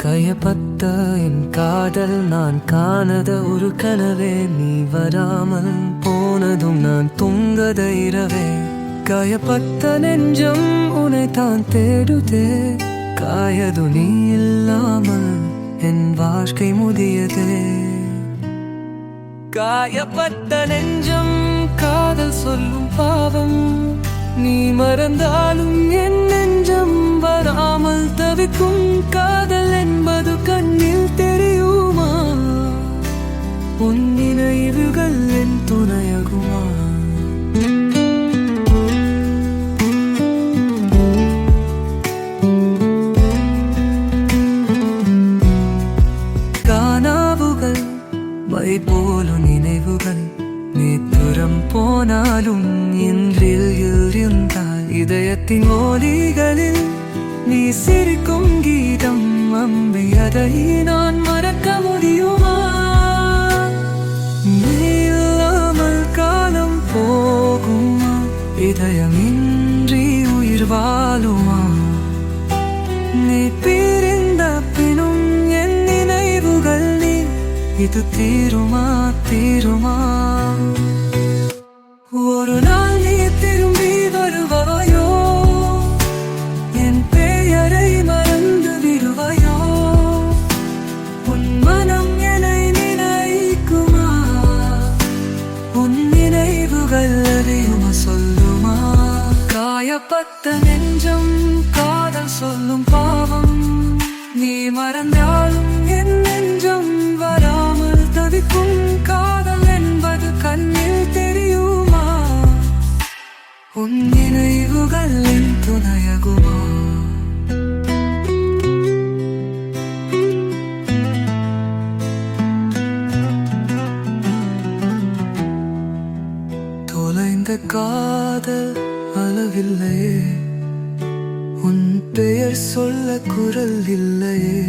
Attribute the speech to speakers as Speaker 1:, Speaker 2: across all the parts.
Speaker 1: கையப்பட்ட என் காதல் நான் காணத ஒரு கனவே, நீ வராமல் போனதும் நான் தூங்கத இரவே. காயப்பட்ட நெஞ்சம் உன்னை தான் தேடுதே, காயது நீ இல்லாமல் என் வாழ்க்கை முதியதே. காயப்பட்ட நெஞ்சம் காதல் சொல்லும் பாவம், நீ மறந்தாலும் என் நெஞ்சம் வராமல் தவிக்கும். காதல் என்பது கண்ணில் தெரியுமா, உன் நினைவுகள் என் துணையகுமா? காணாவுகள் மை போலும் நினைவுகள், நேத்துரம் போனாலும் இன்றில் இருந்தால் இதயத்தின் ஒலிகளில் நீ சிரிக்கும் கீதம் அம்பி, அதை நான் மறக்க முடியுமா? நீ இல்லாமல் காலம் போகுமா, இதயமின்றி உயிர் வாழுமா? நீ பிரிந்த பினும் என் நினைவுகள் நீ, இது தீருமா தீருமா? ஒரு நாள் நீ திரும்பி வருவாயோ, என் பெயரை மறந்து விடுவாயோ? உன் மனம் என்னை நினைக்குமா, உன் நினைவுகள் அறியுமா சொல்லுமா? காயப்பட்ட நெஞ்சம் காதல் சொல்லும் பாவம், நீ மறந்தாலும் என் நெஞ்சம் வராமல் தவிக்கும். காதல் என்பது கண்ணில் தெரியுமா, உன் நினைவுகள் என் துணையகுமா? தொலைந்த காதல் அளவில்லையே, உன் பெயர் சொல்ல குரல் இல்லையே.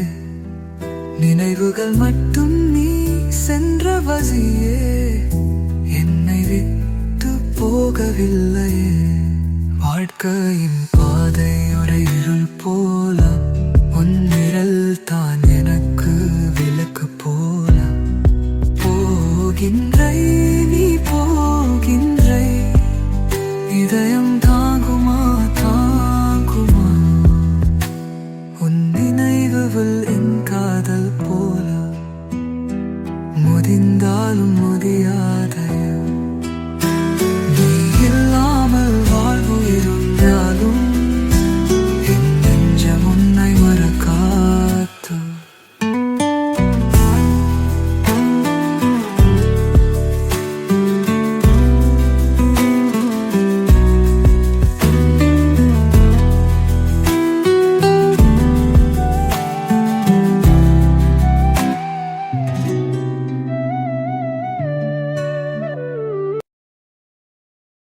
Speaker 1: நினைவுகள் மட்டும் நீ சென்ற வசியே, என்னை விட்டு போகவில்லையே. வாழ்க்கையின் பாதை ஒரு இருள் போல, உன் நிழல் தான் எனக்கு விளக்கு போல. போகின்றை நீ போகின்றை, இதயம்